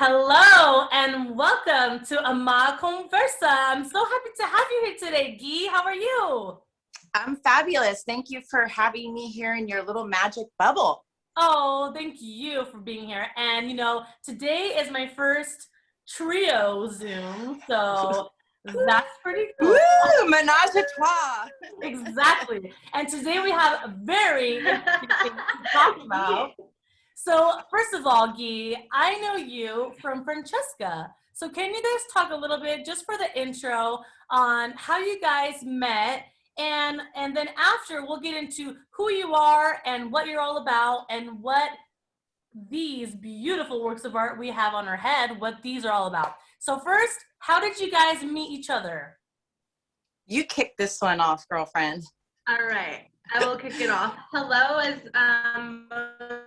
Hello and welcome to Amá CONVERSA. I'm so happy to have you here today, Guy. How are you? I'm fabulous. Thank you for having me here in your little magic bubble. Oh, thank you for being here. And today is my first trio Zoom, so that's pretty cool. Woo! Menage a trois. Exactly. And today we have a very interesting thing to talk about. So first of all, Guy, I know you from Francesca. So can you guys talk a little bit, just for the intro, on how you guys met, and then after we'll get into who you are and what you're all about and what these beautiful works of art we have on our head, what these are all about. So first, how did you guys meet each other? You kick this one off, girlfriend. All right. I will kick it off. Hello, as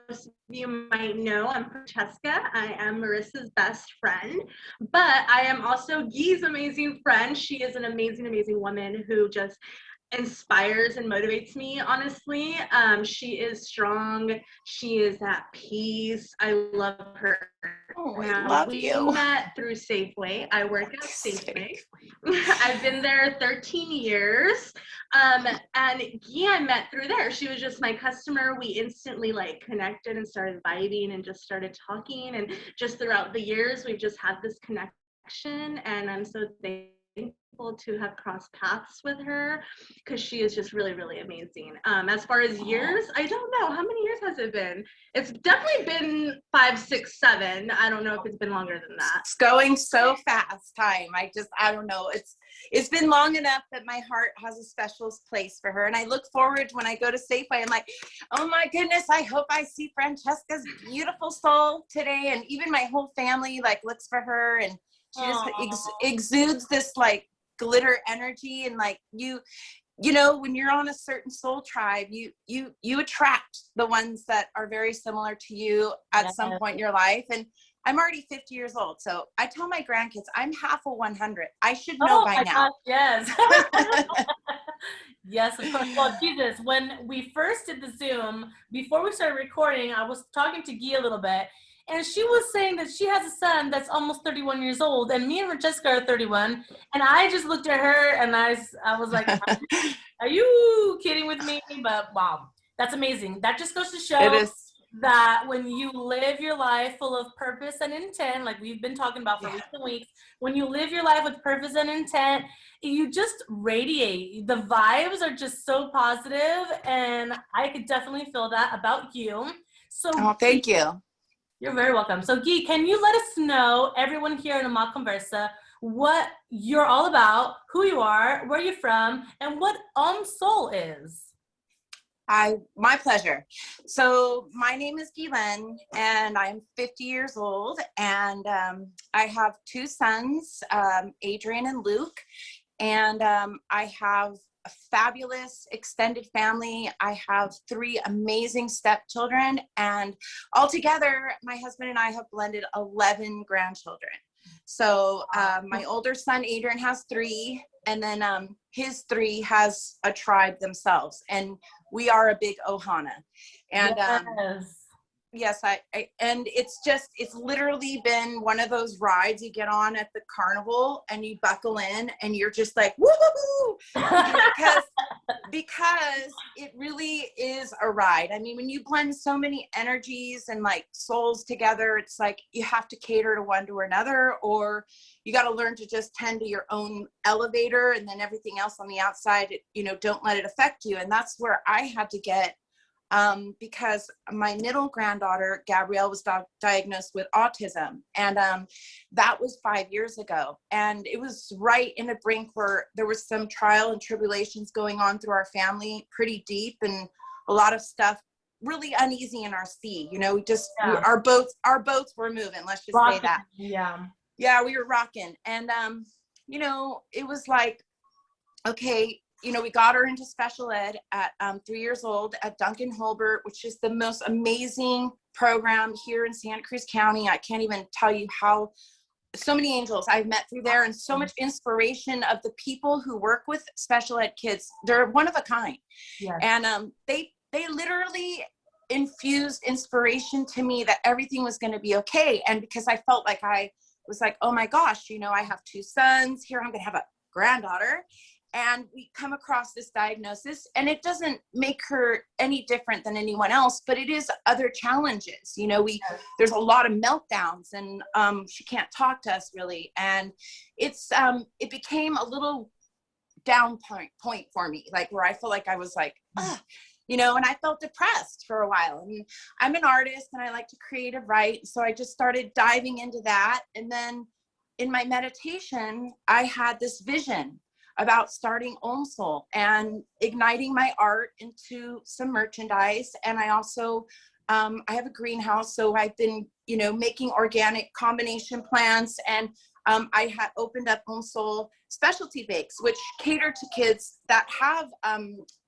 most of you might know, I'm Francesca. I am Marisa's best friend, but I am also Guy's amazing friend. She is an amazing, amazing woman who just inspires and motivates me, honestly. She is strong. She is at peace. I love her. Oh, I love you. We met through Safeway. I work at Safeway. I've been there 13 years. And I met through there. She was just my customer. We instantly connected and started vibing and just started talking. And just throughout the years, we've just had this connection. And I'm so thankful to have crossed paths with her because she is just really, really amazing. As far as years, I don't know. How many years has it been? It's definitely been 5, 6, 7. I don't know if it's been longer than that. It's going so fast, time. I don't know. It's been long enough that my heart has a special place for her. And I look forward when I go to Safeway. I'm like, oh my goodness, I hope I see Francesca's beautiful soul today. And even my whole family looks for her, and she just exudes this glitter energy. And you know, when you're on a certain soul tribe, you attract the ones that are very similar to you at some point in your life. And I'm already 50 years old, so I tell my grandkids I'm half a 100. I should know by now. Gosh, yes. Yes, of course. Well, Jesus, when we first did the Zoom, before we started recording, I was talking to Guy a little bit, and she was saying that she has a son that's almost 31 years old, and me and Francesca are 31, and I just looked at her, and I was like, are you kidding with me? But wow, that's amazing. That just goes to show It is. That when you live your life full of purpose and intent, like we've been talking about for weeks and weeks, when you live your life with purpose and intent, you just radiate. The vibes are just so positive, and I could definitely feel that about you. So, thank you. You're very welcome. So, Guy, can you let us know, everyone here in Amá CONVERSA, what you're all about, who you are, where you're from, and what Soul is? My pleasure. So my name is Ghislaine, and I'm 50 years old, and I have 2 sons, Adrian and Luke, and I have a fabulous extended family. I have 3 amazing stepchildren, and altogether, my husband and I have blended 11 grandchildren. So my older son, Adrian, has 3, and then his 3 has a tribe themselves, and we are a big ohana. And yes, and it's literally been one of those rides you get on at the carnival, and you buckle in, and you're just like, woo-hoo-hoo! because it really is a ride. I mean, when you blend so many energies and souls together, it's like you have to cater to one to another, or you got to learn to just tend to your own elevator, and then everything else on the outside, don't let it affect you. And that's where I had to get, because my middle granddaughter, Gabrielle, was diagnosed with autism. And that was 5 years ago. And it was right in the brink where there was some trial and tribulations going on through our family, pretty deep, and a lot of stuff really uneasy in our sea. Our boats were moving, let's just say that. Yeah, we were rocking. And, it was like, okay, we got her into special ed at 3 years old at Duncan Holbert, which is the most amazing program here in Santa Cruz County. I can't even tell you how so many angels I've met through there, and so much inspiration of the people who work with special ed kids. They're one of a kind. Yes. And they literally infused inspiration to me that everything was going to be okay. And because I felt like I was like, oh my gosh, you know, I have 2 sons here, I'm going to have a granddaughter. And we come across this diagnosis, and it doesn't make her any different than anyone else, but it is other challenges. You know, there's a lot of meltdowns, and she can't talk to us really. And it became a little down point for me, like where I feel like I was like, you know, and I felt depressed for a while. And I'm an artist and I like to creative write. So I just started diving into that. And then in my meditation, I had this vision about starting OMSOL and igniting my art into some merchandise. And I also, I have a greenhouse. So I've been, you know, making organic combination plants. And I had opened up OMSOL specialty bakes, which cater to kids that have,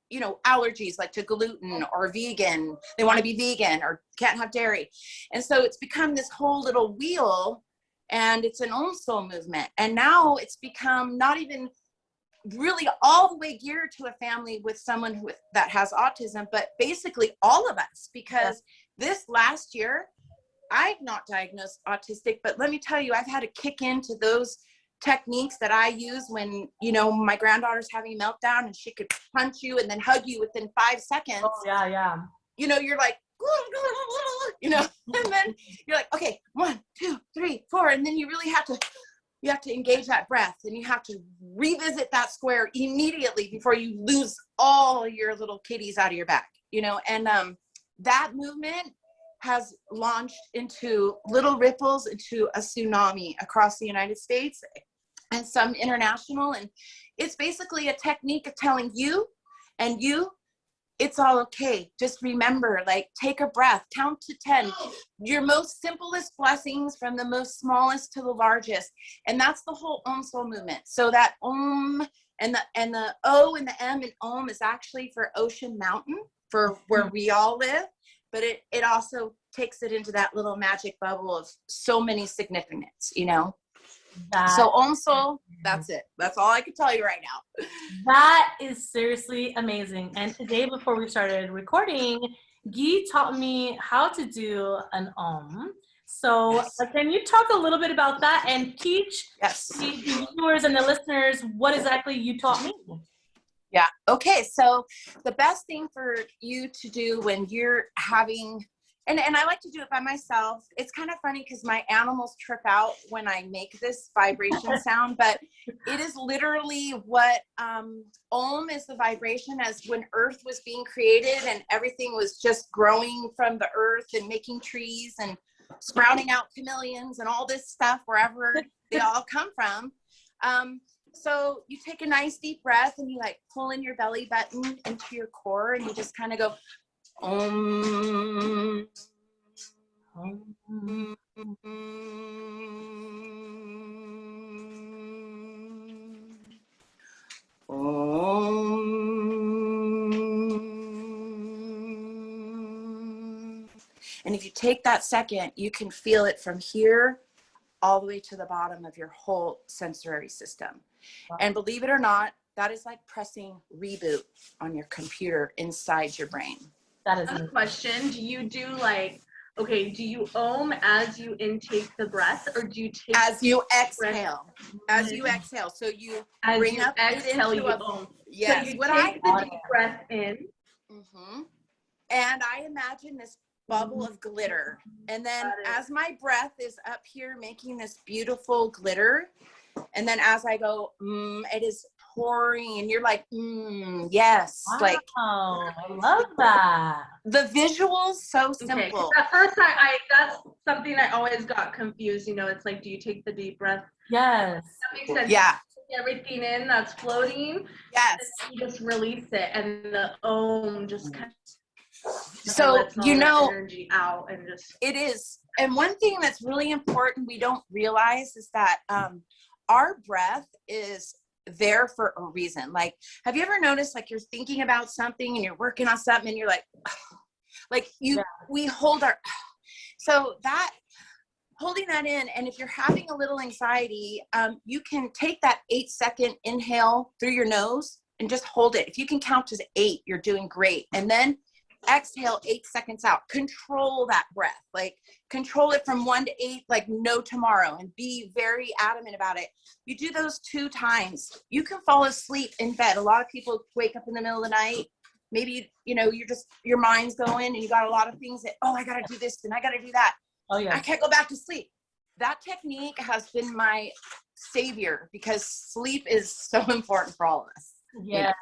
you know, allergies like to gluten or vegan. They want to be vegan or can't have dairy. And so it's become this whole little wheel, and it's an OMSOL movement. And now it's become not even really all the way geared to a family with someone that has autism, but basically all of us, because this last year, I've not diagnosed autistic, but let me tell you, I've had to kick into those techniques that I use when, you know, my granddaughter's having a meltdown and she could punch you and then hug you within 5 seconds. Oh, yeah, yeah. You know, you're like, you know, and then you're like, okay, 1, 2, 3, 4. And then you really have to engage that breath, and you have to revisit that square immediately before you lose all your little kitties out of your back, you know. And that movement has launched into little ripples into a tsunami across the United States and some international. And it's basically a technique of telling you and you, it's all okay. Just remember, like, take a breath, count to 10, your most simplest blessings from the most smallest to the largest. And that's the whole OMSOL movement. So that Om and the O and the M in Om is actually for Ocean Mountain, for where we all live. But it also takes it into that little magic bubble of so many significance, you know? So OMSOL, that's it. That's all I can tell you right now. That is seriously amazing. And today, before we started recording, Guy taught me how to do an Om. So can you talk a little bit about that and teach the viewers and the listeners what exactly you taught me? Yeah. Okay. So the best thing for you to do when you're having, and I like to do it by myself. It's kind of funny because my animals trip out when I make this vibration sound, but it is literally what Om is, the vibration as when Earth was being created and everything was just growing from the earth and making trees and sprouting out chameleons and all this stuff wherever they all come from. So you take a nice deep breath and you like pull in your belly button into your core and you just kind of go, Om. Om. Om. And if you take that second, you can feel it from here all the way to the bottom of your whole sensory system. And believe it or not, that is like pressing reboot on your computer inside your brain. That is a question. Do you do like, okay, do you Om as you intake the breath, or do you take as you exhale? As you exhale. So you as bring you up exhale, into you a Om. yes. So you What take the deep breath in. Mm-hmm. And I imagine this bubble of glitter. And then as my breath is up here making this beautiful glitter, and then as I go, it is pouring, and you're like, yes. Wow, like, I love that. The visuals so simple. Okay, at first I that's something I always got confused. You know, it's like, do you take the deep breath? Yes. That makes sense. Yeah. Take everything in that's floating. Yes. And you just release it, and the Om just kind of so you know energy out and just. It is. And one thing that's really important we don't realize is that our breath is there for a reason. Like, have you ever noticed, like, you're thinking about something and you're working on something and you're like, like we hold our, so that holding that in. And if you're having a little anxiety, you can take that 8-second inhale through your nose and just hold it. If you can count to 8, you're doing great. And then exhale 8 seconds out. Control that breath, like control it from 1 to 8, like no tomorrow, and be very adamant about it. You do those 2 times, you can fall asleep in bed. A lot of people wake up in the middle of the night. Maybe, you're just, your mind's going and you got a lot of things that, I got to do this and I got to do that. Oh yeah. I can't go back to sleep. That technique has been my savior because sleep is so important for all of us. Yes.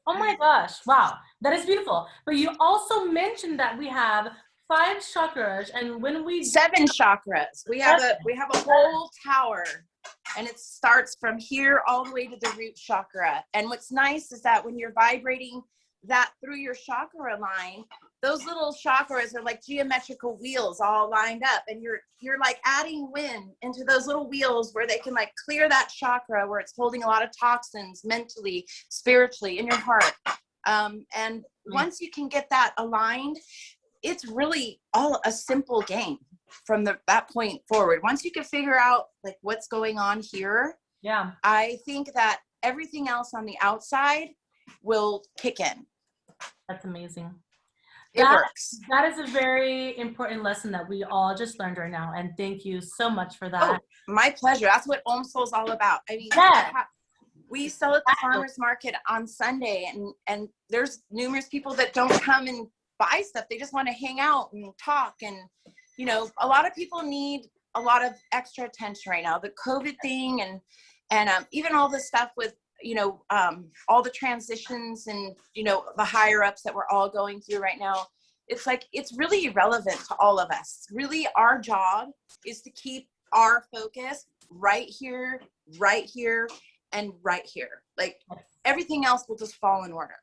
Oh my gosh. Wow. That is beautiful. But you also mentioned that we have 5 chakras, and when we 7 chakras, we have a whole tower, and it starts from here all the way to the root chakra. And what's nice is that when you're vibrating that through your chakra line, those little chakras are like geometrical wheels all lined up, and you're like adding wind into those little wheels where they can like clear that chakra where it's holding a lot of toxins mentally, spiritually, in your heart. And once you can get that aligned, it's really all a simple game from that point forward. Once you can figure out like what's going on here, I think that everything else on the outside will kick in. That's amazing. It works. That is a very important lesson that we all just learned right now. And thank you so much for that. Oh, my pleasure. That's what OMSOL is all about. I mean, we sell at the farmer's market on Sunday, and there's numerous people that don't come and buy stuff. They just want to hang out and talk. And, a lot of people need a lot of extra attention right now. The COVID thing and even all the stuff with, all the transitions and, the higher ups that we're all going through right now. It's like, it's really irrelevant to all of us. Really, our job is to keep our focus right here, and right here. Like everything else will just fall in order.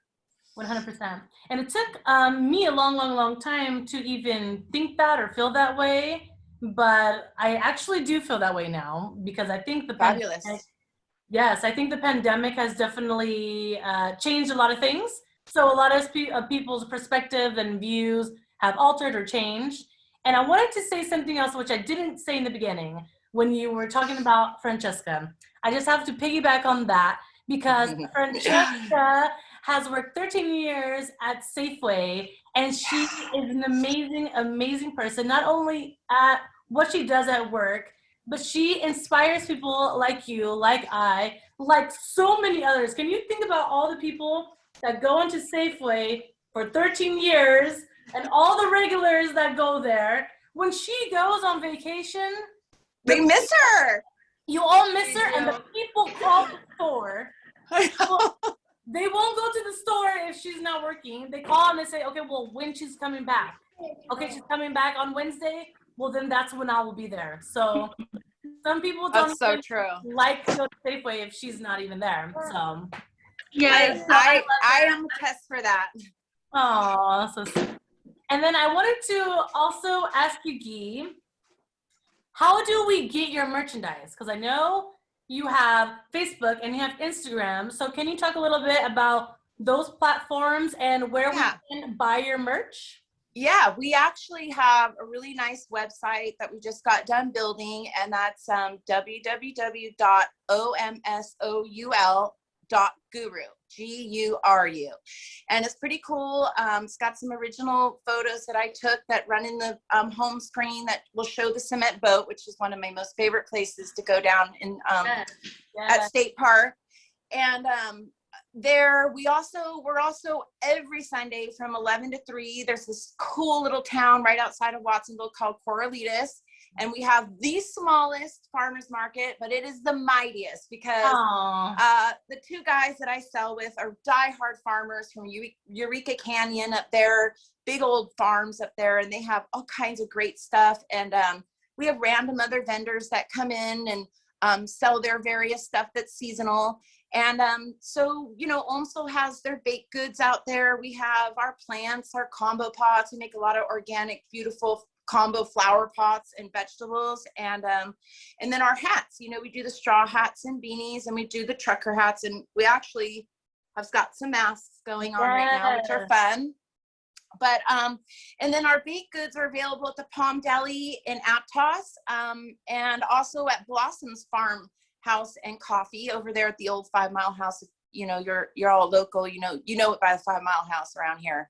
100%. And it took me a long time to even think that or feel that way. But I actually do feel that way now because I think Fabulous. Yes, I think the pandemic has definitely changed a lot of things. So a lot of people's perspective and views have altered or changed. And I wanted to say something else, which I didn't say in the beginning when you were talking about Francesca. I just have to piggyback on that because Francesca has worked 13 years at Safeway, and she is an amazing person, not only at what she does at work, but she inspires people like you, like I, like so many others. Can you think about all the people that go into Safeway for 13 years and all the regulars that go there? When she goes on vacation, they miss her. You all miss her, and the people call the store. They won't go to the store if she's not working. They call and they say, okay, well, when she's coming back. Okay, she's coming back on Wednesday. Well, then that's when I will be there. So some people don't like to go to Safeway if she's not even there. So yes, I am a test for that. Oh, so sweet. And then I wanted to also ask you, Guy, how do we get your merchandise? Because I know you have Facebook and you have Instagram. So can you talk a little bit about those platforms and where we can buy your merch? Yeah, we actually have a really nice website that we just got done building, and that's www.omsoul.guru, Guru. And it's pretty cool. It's got some original photos that I took that run in the home screen that will show the cement boat, which is one of my most favorite places to go down in at State Park. And we're also every Sunday from 11 to 3. There's this cool little town right outside of Watsonville called Corralitos, and we have the smallest farmers market, but it is the mightiest because the 2 guys that I sell with are diehard farmers from Eureka Canyon up there, big old farms up there, and they have all kinds of great stuff. And we have random other vendors that come in and sell their various stuff that's seasonal. And so, OMSOL has their baked goods out there. We have our plants, our combo pots. We make a lot of organic, beautiful combo flower pots and vegetables. And then our hats, we do the straw hats and beanies, and we do the trucker hats. And we actually have got some masks going on right now, which are fun. But, and then our baked goods are available at the Palm Deli in Aptos, and also at Blossom's Farm House and Coffee over there at the old 5 Mile House. You're all local, you know it by the 5 Mile House around here.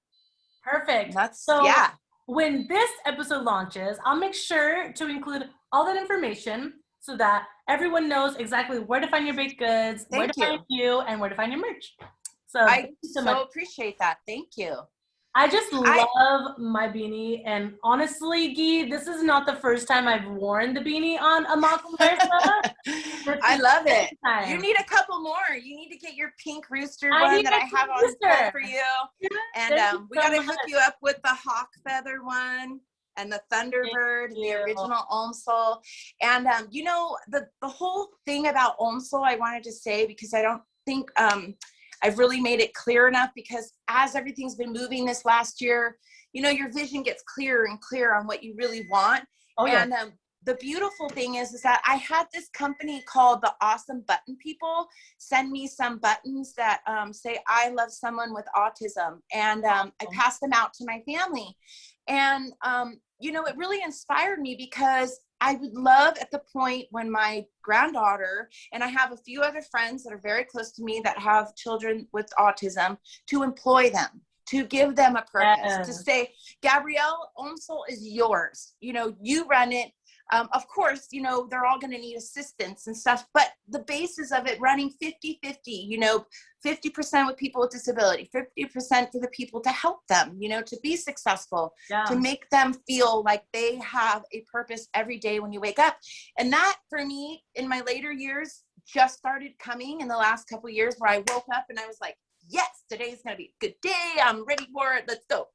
Perfect. That's, so yeah. when this episode launches, I'll make sure to include all that information so that everyone knows exactly where to find your baked goods, where to find you, and where to find your merch. So I thank you so much. appreciate that. Thank you. I just love my beanie, and honestly, Guy, this is not the first time I've worn the beanie on Amá CONVERSA. I love it. Time. You need a couple more. You need to get your pink rooster I one need that a I have pink on rooster. hold for you. And we so got to much. hook you up with the hawk feather one and the Thunderbird, the original Omsol. And you know, the whole thing about Omsol I wanted to say, because I don't think I've really made it clear enough, because as everything's been moving this last year, you know, your vision gets clearer and clearer on what you really want. Oh, yeah. And the beautiful thing is that I had this company called the Awesome Button People send me some buttons that say, I love someone with autism. And I passed them out to my family. And, you know, it really inspired me, because I would love, at the point when my granddaughter, and I have a few other friends that are very close to me that have children with autism, to employ them, to give them a purpose, to say, Gabrielle, Omsol is yours. You know, you run it. Of course, you know, they're all going to need assistance and stuff, but the basis of it running 50-50, you know, 50% with people with disability, 50% for the people to help them, you know, to be successful, to make them feel like they have a purpose every day when you wake up. And that, for me, in my later years, just started coming in the last couple of years, where I woke up and I was like, yes, today's going to be a good day. I'm ready for it. Let's go.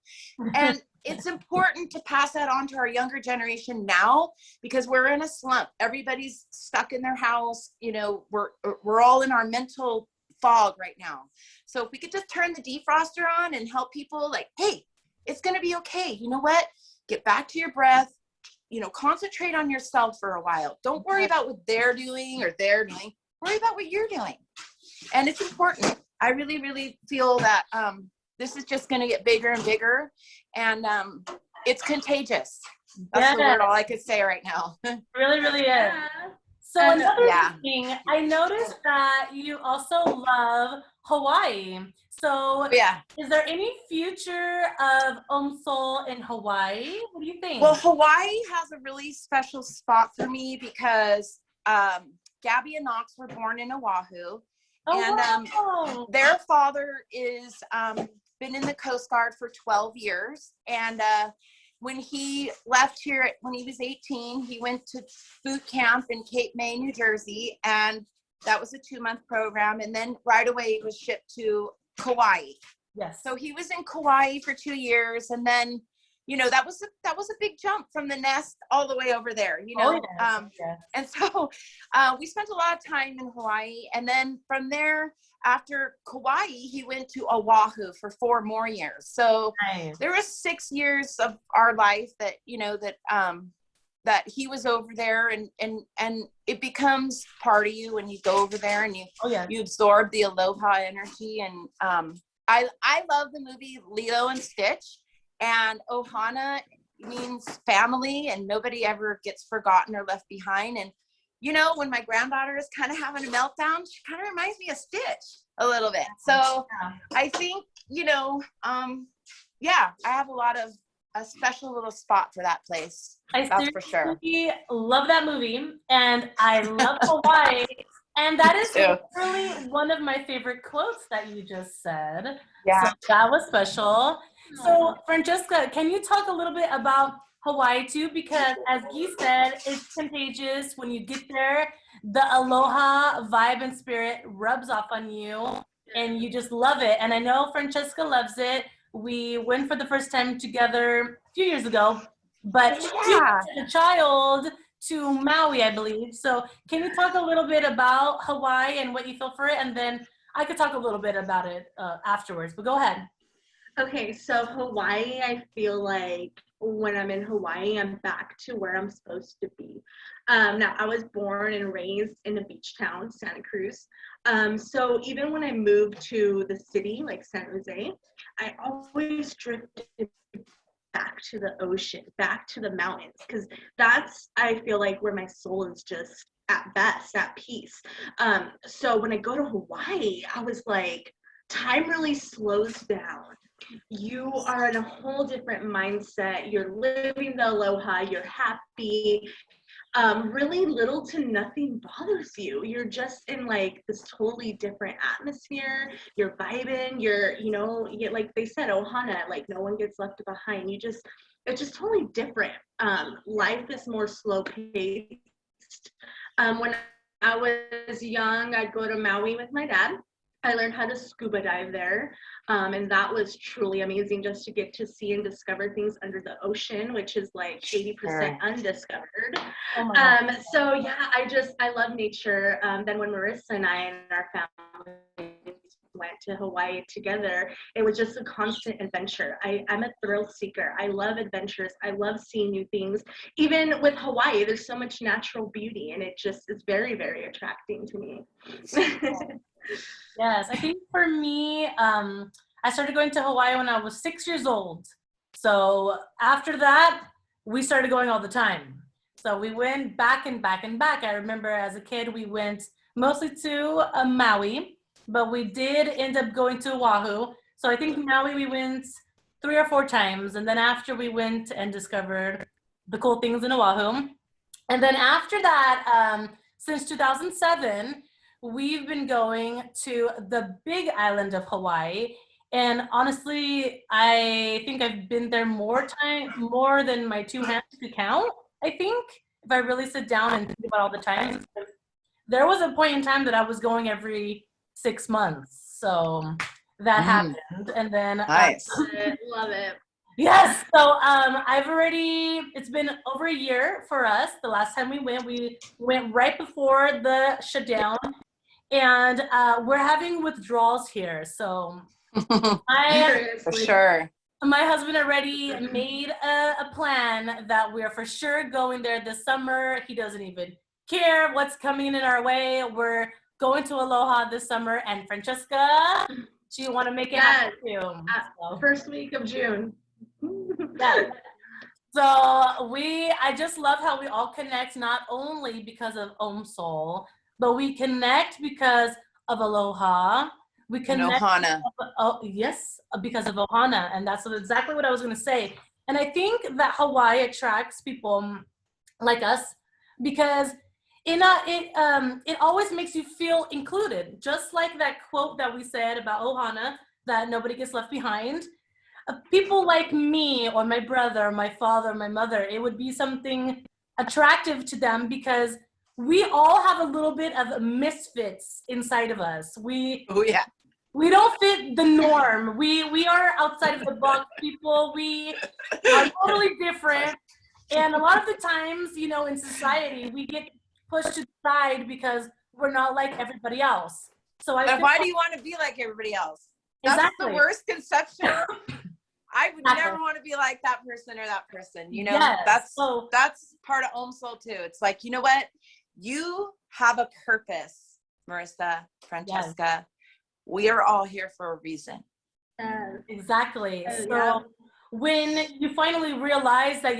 And it's important to pass that on to our younger generation now, because we're in a slump. Everybody's stuck in their house. You know, we're all in our mental fog right now. So if we could just turn the defroster on and help people, like, hey, it's going to be okay. You know what? Get back to your breath. You know, concentrate on yourself for a while. Don't worry about what they're doing. Worry about what you're doing. And it's important. I really, really feel that this is just going to get bigger and bigger, and it's contagious. That's the word all I could say right now. Really, really is. So another thing, I noticed that you also love Hawaii. So is there any future of Omsol in Hawaii? What do you think? Well, Hawaii has a really special spot for me, because Gabby and Knox were born in Oahu. And their father is been in the Coast Guard for 12 years. And when he left here, when he was 18, he went to boot camp in Cape May, New Jersey. And that was a 2-month program. And then right away he was shipped to Kauai. Yes. So he was in Kauai for 2 years. And then, you know, that was a big jump from the nest all the way over there, you know. And so we spent a lot of time in Hawaii, and then from there, after Kauai, he went to Oahu for 4 more years. So there was 6 years of our life that, you know, that he was over there, and it becomes part of you when you go over there, and you absorb the aloha energy. And I love the movie Lilo and Stitch. And Ohana means family, and nobody ever gets forgotten or left behind. And, you know, when my granddaughter is kind of having a meltdown, she kind of reminds me of Stitch a little bit. So I think, you know, I have a special little spot for that place. That's for sure. I love that movie, and I love Hawaii. And that is really one of my favorite quotes that you just said. Yeah. So that was special. So Francesca, can you talk a little bit about Hawaii too? Because as Guy said, it's contagious. When you get there, the aloha vibe and spirit rubs off on you, and you just love it. And I know Francesca loves it. We went for the first time together a few years ago, but she was a child to Maui, I believe. So can you talk a little bit about Hawaii and what you feel for it? And then I could talk a little bit about it afterwards, but go ahead. Okay, so Hawaii, I feel like when I'm in Hawaii, I'm back to where I'm supposed to be. Now, I was born and raised in a beach town, Santa Cruz. So even when I moved to the city, like San Jose, I always drifted back to the ocean, back to the mountains, because that's, I feel like, where my soul is just at best, at peace. So when I go to Hawaii, I was like, time really slows down. you are in a whole different mindset. You're living the aloha, you're happy. Really little to nothing bothers you. You're just in like this totally different atmosphere. You're vibing, like they said, ohana, like no one gets left behind. It's just totally different. Life is more slow paced. When I was young, I'd go to Maui with my dad. I learned how to scuba dive there, and that was truly amazing, just to get to see and discover things under the ocean, which is like 80% undiscovered. Oh my God. So yeah, I love nature. Then when Marisa and I and our family went to Hawaii together, it was just a constant adventure. I'm a thrill seeker. I love adventures. I love seeing new things. Even with Hawaii, there's so much natural beauty, and it just is very, very attracting to me. Yes, I think for me, I started going to Hawaii when I was 6 years old. So after that, we started going all the time. So we went back and back and back. I remember as a kid, we went mostly to Maui, but we did end up going to Oahu. So I think Maui we went 3 or 4 times. And then after we went and discovered the cool things in Oahu. And then after that, since 2007, we've been going to the big island of Hawaii. And honestly, I think I've been there more than my 2 hands could count, I think, if I really sit down and think about all the times. There was a point in time that I was going every 6 months. So that happened. And then Nice. Love it. yes. So it's been over a year for us. The last time we went right before the shutdown. And we're having withdrawals here. So For sure. my husband already made a plan that we are for sure going there this summer. He doesn't even care what's coming in our way. We're going to Aloha this summer. And Francesca, she want to make it happen too. So. First week of June. Yeah. So I just love how we all connect, not only because of Om Soul, but we connect because of Aloha. We connect Ohana. Yes, because of Ohana. And that's exactly what I was going to say. And I think that Hawaii attracts people like us because it always makes you feel included. Just like that quote that we said about Ohana, that nobody gets left behind. People like me or my brother, my father, my mother, it would be something attractive to them because we all have a little bit of misfits inside of us. We don't fit the norm. We are outside of the box people. We are totally different. And a lot of the times, in society, we get pushed to the side because we're not like everybody else. So why do you want to be like everybody else? That's exactly the worst conception. I would never want to be like that person or that person. Yes. That's part of Om Soul too. It's like, you know what? You have a purpose, Marisa, Francesca. Yes. We are all here for a reason. Exactly. So when you finally realize that,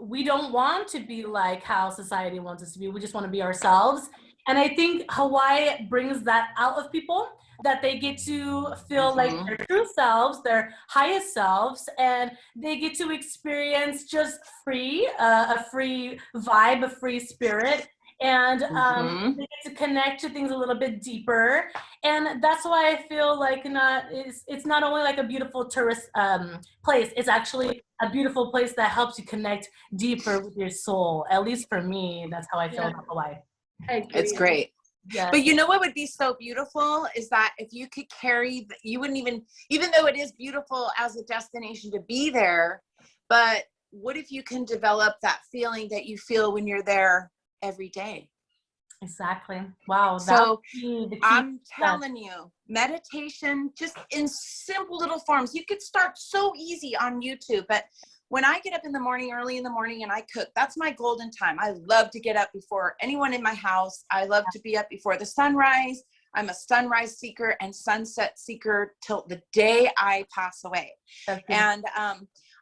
we don't want to be like how society wants us to be, we just want to be ourselves. And I think Hawaii brings that out of people, that they get to feel like their true selves, their highest selves, and they get to experience just a free vibe, a free spirit. And they get to connect to things a little bit deeper. And that's why I feel like it's not only like a beautiful tourist place, it's actually a beautiful place that helps you connect deeper with your soul. At least for me, that's how I feel about Hawaii. It's great. Yes. But you know what would be so beautiful is that if you could carry, you wouldn't even though it is beautiful as a destination to be there, but what if you can develop that feeling that you feel when you're there every day? Exactly. Wow. So I'm telling you, meditation, just in simple little forms. You could start so easy on YouTube, but when I get up in the morning, early in the morning, and I cook, that's my golden time. I love to get up before anyone in my house. I love to be up before the sunrise. I'm a sunrise seeker and sunset seeker till the day I pass away. And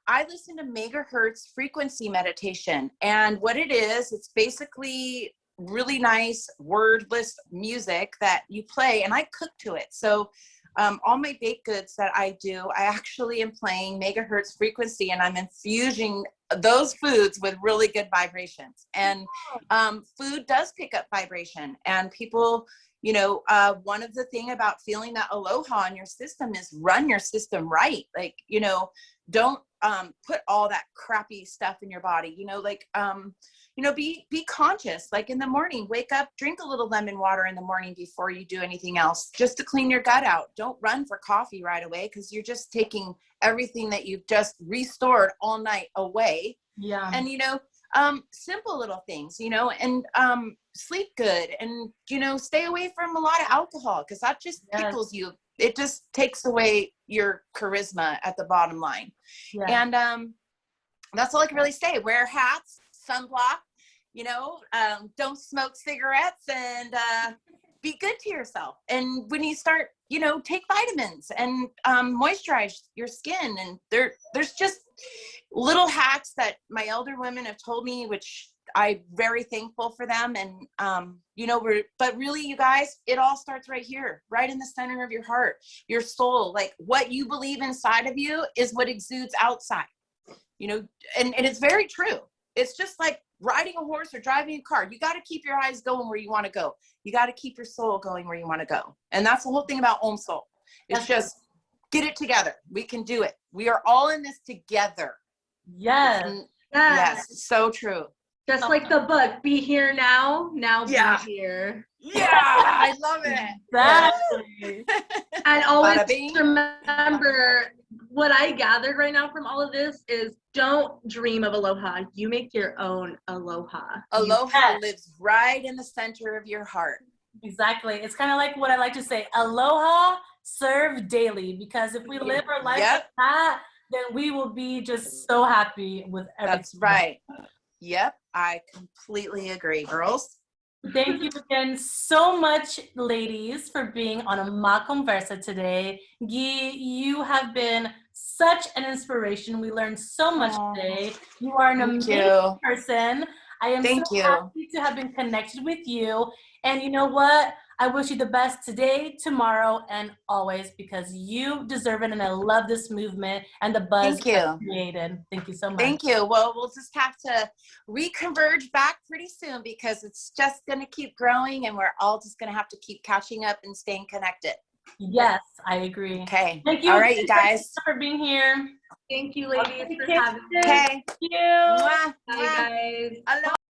I listen to megahertz frequency meditation. And what it is, it's basically really nice wordless music that you play, and I cook to it. So all my baked goods that I do, I actually am playing megahertz frequency, and I'm infusing those foods with really good vibrations. And food does pick up vibration, and people, you know, one of the thing about feeling that aloha in your system is run your system right. Like, you know, don't put all that crappy stuff in your body, you know, like, you know, be conscious, like in the morning, wake up, drink a little lemon water in the morning before you do anything else, just to clean your gut out. Don't run for coffee right away, because you're just taking everything that you've just restored all night away. Yeah. And, you know, simple little things, you know, and sleep good, and, you know, stay away from a lot of alcohol, because that just tickles you. It just takes away your charisma at the bottom line. Yeah. And that's all I can really say. Wear hats, sunblock, you know, don't smoke cigarettes, and be good to yourself. And when you start, you know, take vitamins and moisturize your skin. And there's just little hacks that my elder women have told me, which I'm very thankful for them. And, you know, but really, you guys, it all starts right here, right in the center of your heart, your soul. Like, what you believe inside of you is what exudes outside, you know, and it's very true. It's just like riding a horse or driving a car. You got to keep your eyes going where you want to go. You got to keep your soul going where you want to go. And that's the whole thing about Om Soul. It's just get it together. We can do it. We are all in this together. Yes. Yes. So true. Just like the book, be here now, be here. Yeah, I love it. Exactly. And always remember, what I gathered right now from all of this is, don't dream of aloha. You make your own aloha. Aloha lives right in the center of your heart. Exactly. It's kind of like what I like to say, aloha, serve daily, because if we live our life like that, then we will be just so happy with everything. That's right. Yep, I completely agree, girls. Thank you again so much, ladies, for being on Amá CONVERSA today. Gui, you have been such an inspiration. We learned so much today. You are an amazing person. I am so happy to have been connected with you. And you know what? I wish you the best today, tomorrow, and always, because you deserve it. And I love this movement and the buzz you created. Thank you so much. Thank you. Well, we'll just have to reconverge back pretty soon, because it's just going to keep growing, and we're all just going to have to keep catching up and staying connected. Yes, I agree. Okay. Thank you. All right, you guys. For being here. Thank you, ladies, for having me. Okay. Thank you. Mwah. Bye, guys. Aloha.